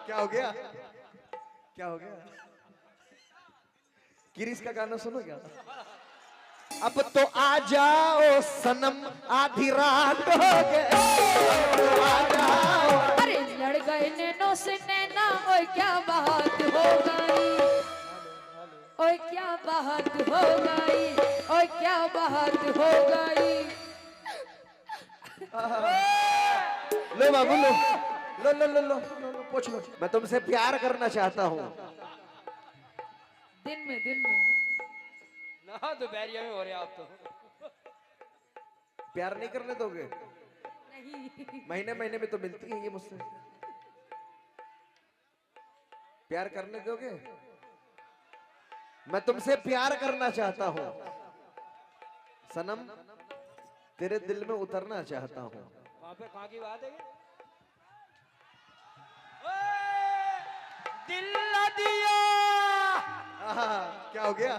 क्या हो गया? क्या हो गया? किरीस का गाना सुनो क्या? अब तो आ जाओ सनम आधी रात हो गए, आ जाओ। अरे लड़ गए नैनो से नैना, ओए क्या बात हो गई, ओए क्या बात हो गई, ओए क्या बात हो गई। लो बाबू लो लो लो लो लो लो, पूछ लो। मैं तुमसे प्यार करना चाहता हूँ। दिन में ना दोपहरिया में हो रहे आप तो। प्यार नहीं करने दोगे? नहीं। महीने महीने में तो मिलती है ये मुझसे। प्यार करने दोगे? मैं तुमसे प्यार करना चाहता हूँ सनम, तेरे दिल में उतरना चाहता हूँ। वहां पे कहाँ की बात है? ओए, दिल न दिया। क्या हो गया?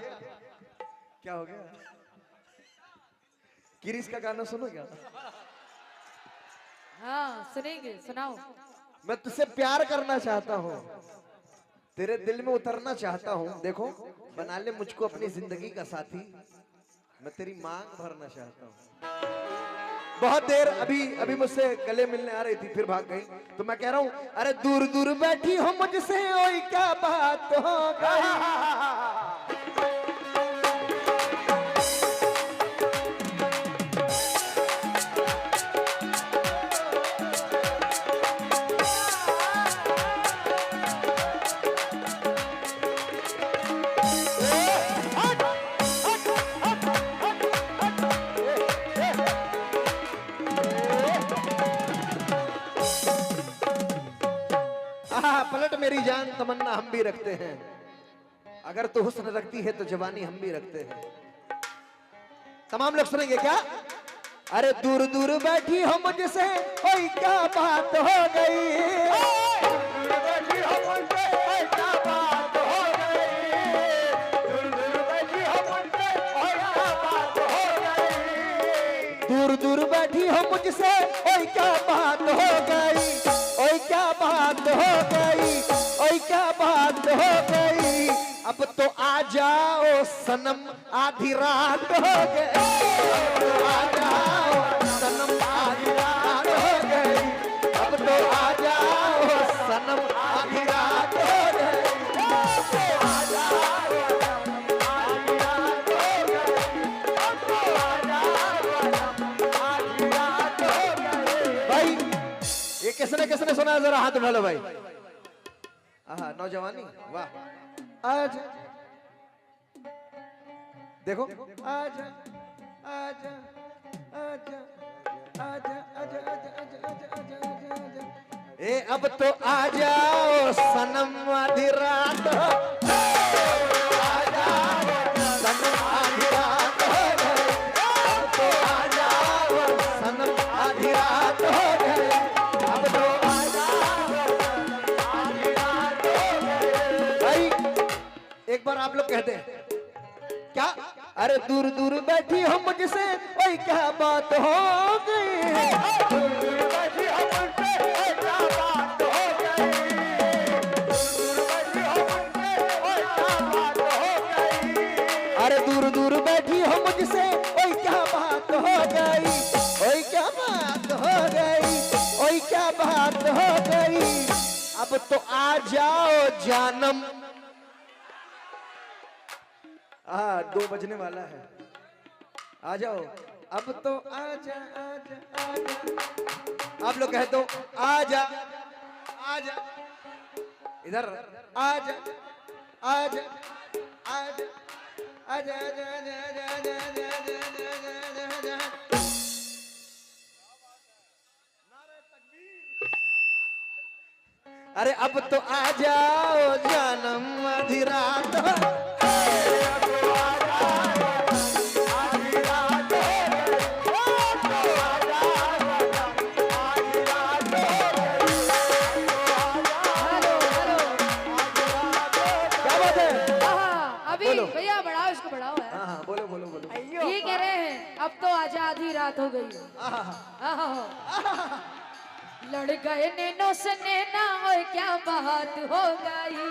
क्या हो गया? किरीस का गाना सुनो क्या? हाँ सुनेंगे, सुनाओ। मैं तुझसे प्यार करना चाहता हूँ, तेरे दिल में उतरना चाहता हूँ। देखो, बना ले मुझको अपनी जिंदगी का साथी, मैं तेरी मांग भरना चाहता हूँ। बहुत देर अभी मुझसे गले मिलने आ रही थी, फिर भाग गई। तो मैं कह रहा हूँ, अरे दूर दूर बैठी हो मुझसे, ओए क्या बात हो गई। पलट मेरी जान, तमन्ना हम भी रखते हैं। अगर तू हुस्न रखती है तो जवानी हम भी रखते हैं। तमाम लोग सुनेंगे क्या? अरे दूर दूर बैठी हो मुझसे, ओए क्या बात हो गई। दूर बैठी हो मुझसे, ओए क्या बात हो गई। दूर बैठी हो मुझसे, ओए क्या बात हो गई। दूर दूर बैठी हो मुझसे, ओए क्या बात हो गई, ओए क्या बात हो गई, ओए क्या बात हो गई। अब तो आ जाओ सनम आधी रात हो गई, आ जाओ सनम आधी रात हो गई। अब तो आ जाओ सनम आधी रात हो गई, आ जाओ सनम आधी रात हो गई। अब तो आ जाओ सनम आधी रात हो गई। भाई ये किसने सुना है? जरा हाथ उठा लो भाई। आहा, नौजवानी, वाह। आज देखो, आजा आजा आजा आजा आजा आजा आजा आजा आजा आजा। ए अब तो आ जाओ सनम आधी रात, आ जाओ सनम आधी रात हो गई। अब तो आ जाओ सनम आधी रात हो गई। अब तो आ जाओ सनम आधी रात हो गई। भाई एक बार आप लोग कहते हैं क्या? अरे दूर दूर बैठी हो मुझसे, ओए क्या बात हो गई। दूर दूर बैठी हो मुझसे, ओए क्या बात हो गई। दूर बैठी हो मुझसे, ओए क्या बात हो गई। अरे दूर दूर बैठी हो मुझसे, ओए क्या बात हो गई, ओए क्या बात हो गई, ओए क्या बात हो गई। अब तो आ जाओ जानम। 2 बजने वाला है, आ जाओ। अब तो आजा आजा आजा। आप लोग कहे तो आजा आजा, इधर आजा आजा आजा आजा आजा आजा आजा आजा आजा। अरे अब तो आ जाओ जानम आधी रात हो। भैया बढ़ाओ, इसको बढ़ाओ यार। हाँ बोलो बोलो बोलो। ये कह रहे हैं अब तो आजा आधी रात हो गई। लड़ गए नैनो से नैना ओए क्या बात हो गई,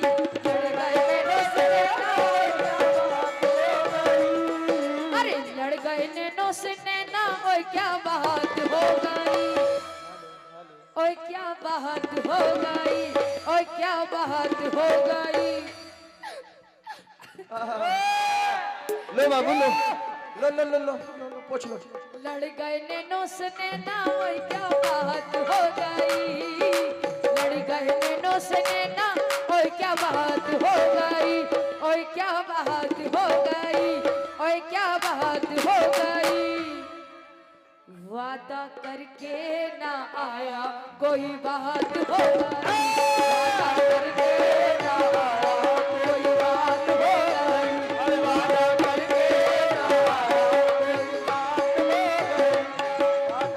लड़ गए नैनो से नैना ओए क्या बात हो गई, अरे लड़ गए नैनो से नैना ओए क्या बात हो गई, ओए क्या बात हो गई, ओए क्या बात हो गई। लो बाबू लो लो लो लो लो पूछ लो। लड़ गए नैनो से नैना ओए क्या बात हो गई, लड़ गए नैनो से नैना ओए क्या बात हो गई, ओए क्या बात हो गई, ओए क्या बात हो गई। वादा करके ना आया कोई बात हो गई, वादा करके ना आया कोई बात हो गई, वादा करके ना आया कोई बात हो गई।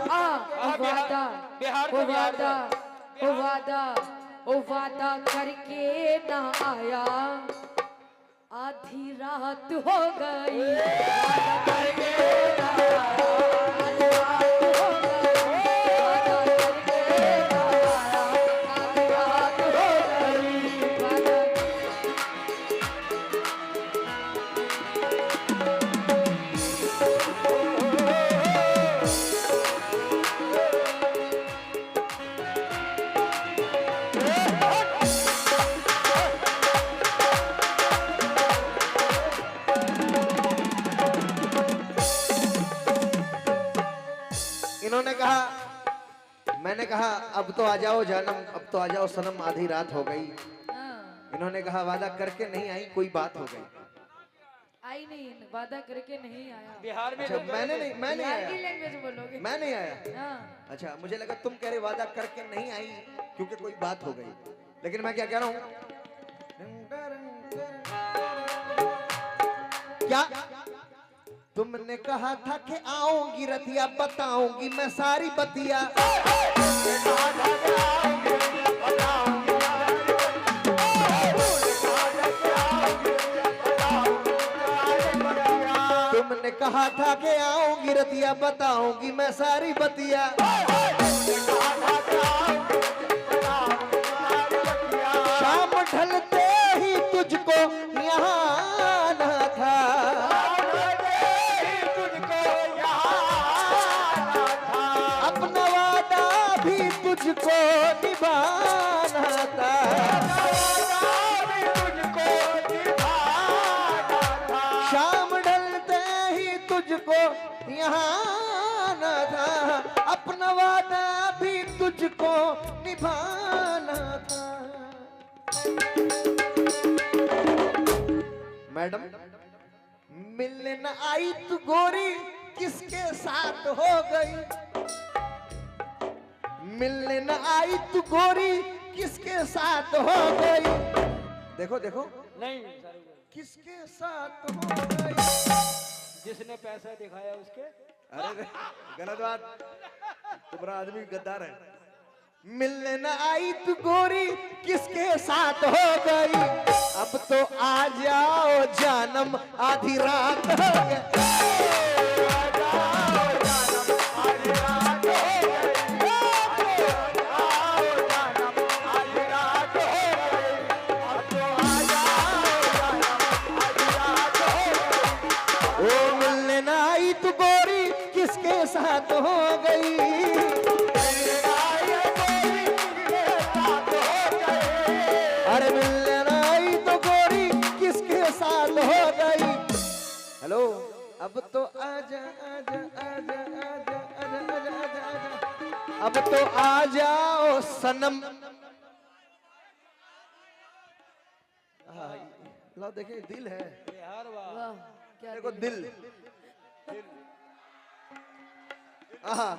वादा बिहार ओ का बिहार वादा ओ वादा ओ वादा करके ना आया आधी रात हो गई, वादा करके ना आया आधी रात हो गई, वादा करके ना आया आधी रात हो गई, वादा इन्होंने कहा, मैंने कहा अब तो आ जाओ जानम, अब तो आ जाओ सनम, आधी रात हो गई। हाँ, इन्होंने कहा वादा करके नहीं आई कोई बात हो गई। आई नहीं, वादा करके नहीं आया। बिहार में अच्छा लोग मैं नहीं बिहार की आया, लैंग्वेज बोलोगे? मैं नहीं आया। हाँ, अच्छा मुझे लगा तुम कह रहे वादा करके नहीं आई क्योंकि कोई बात हो गई, लेकिन मैं क्या कह रहा हूँ, क्या तुमने कहा था कि आऊंगी रतिया, बताऊंगी मैं सारी बतिया, तुमने कहा था कि आऊंगी रतिया, बताऊंगी मैं सारी बतिया, शाम ढलते ही तुझको यहाँ आना था, अपना वादा भी तुझको निभाना था, शाम ढलते ही तुझको यहाँ आना था, अपना वादा भी तुझको निभाना था। मैडम मिलने न आई तू गोरी किसके साथ हो गई, मिलने न आई तू गोरी किसके साथ हो गई, देखो देखो नहीं सारे लोग। किसके साथ हो गई। जिसने पैसा दिखाया उसके। अरे गलत बात, तुम्हारा आदमी गद्दार है। मिलने न आई तू गोरी किसके साथ हो गई, अब तो आ जाओ जानम, आधी रात हो गई। ओ मिलने न आई तू गोरी किसके साथ हो गई, अरे मिलने न आई तो गोरी किसके साथ हो गई। हेलो अब तो आजा आजा आजा आजा आजा आजा आजा आजा, अब तो आ जाओ सनम। लो देखिए दिल है, बिहार वाह। वाह क्या देखो दिल। दिल, आहा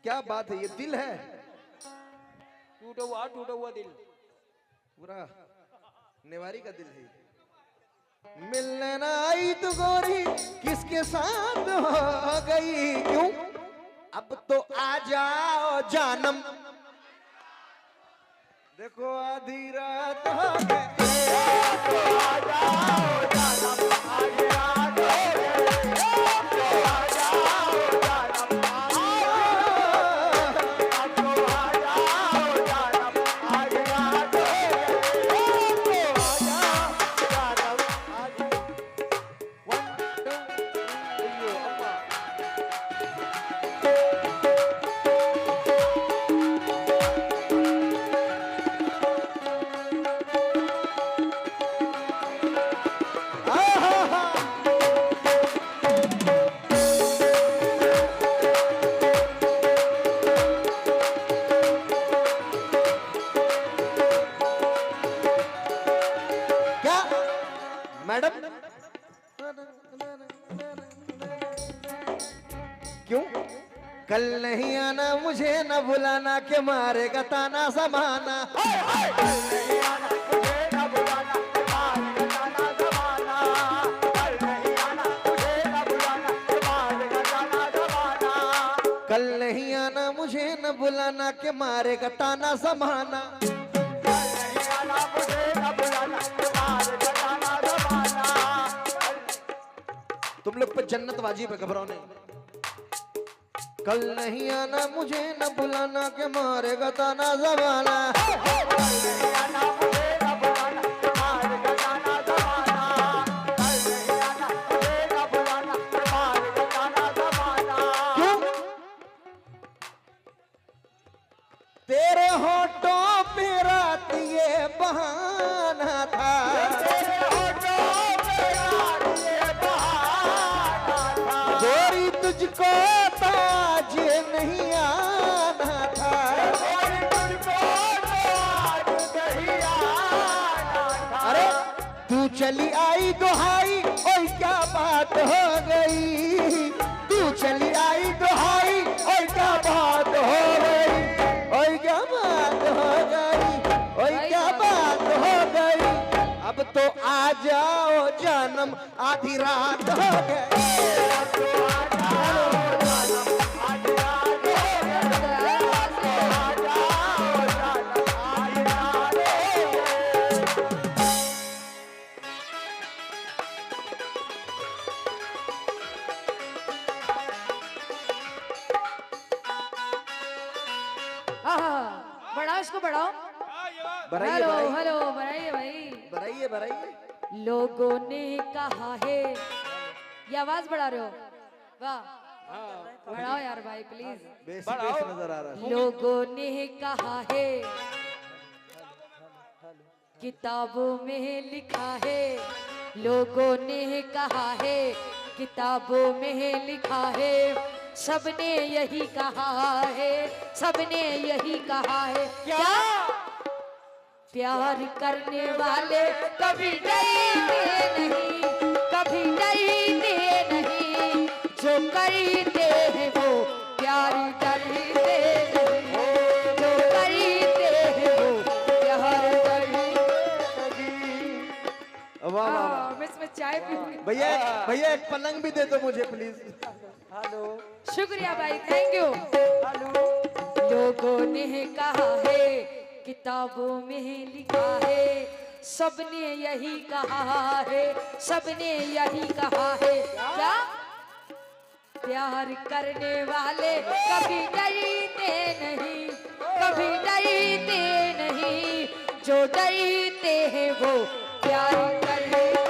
क्या बात है, ये दिल है टूटा हुआ दिल। पूरा नेवारी का दिल है। मिलने न आई तो गोरी किसके साथ हो गई, क्यों अब तो आ जाओ जानम, देखो आधी रात हो गई, तो आ जाओ जानम, आधी रात हो गई, तो आ जाओ जानम, क्यों? कल नहीं आना मुझे न बुलाना के मारेगा ताना जमाना। कल नहीं आना मुझे न बुलाना के मारेगा ताना जमाना। तुम लोग पे जन्नत वाजिब है, घबराओ नहीं। कल नहीं आना मुझे न बुलाना के मारेगा ताना जमाना। क्यों? तेरे होठों पे रात ये बहाना था। गोरी तुझको ताज नहीं आना था। अरे तू चली आई दुहाई, ओए क्या बात हो गई। तू चली आई दुहाई, ओए क्या बात हो गई। ओए क्या बात हो गई, ओए क्या बात हो गई। अब तो आ जाओ जानम, आधी रात हो गई। बढ़ाओ इसको, बढ़ाओ। बढ़ाइए हेलो बढ़ाइए हेलो, बढ़ाइए भाई। बढ़ाइए बढ़ाइए। लोगों ने कहा है, ये आवाज बढ़ा रहे हो? वाह, बढ़ाओ यार भाई प्लीज। बेसिक बेस नजर आ रहा है। लोगों ने कहा है, किताबों में लिखा है। लोगों ने कहा है, किताबों में लिखा है। सबने यही कहा है, सबने यही कहा है। क्या? प्यार करने वाले कभी डरते नहीं, कभी डरते नहीं। जो करते हैं वो प्यार डरते नहीं। जो करते हैं वो प्यार डरते नहीं। वाह वाह वाह। मैं इसमें चाय पीऊंगी। भैया भैया एक पलंग भी दे दो मुझे प्लीज। शुक्रिया भाई, थैंक यू। लोगों ने कहा है, किताबों में लिखा है। सबने यही कहा है, सबने यही कहा है। क्या? प्यार करने वाले कभी डरते नहीं, कभी डरते नहीं। जो डरते हैं वो प्यार करते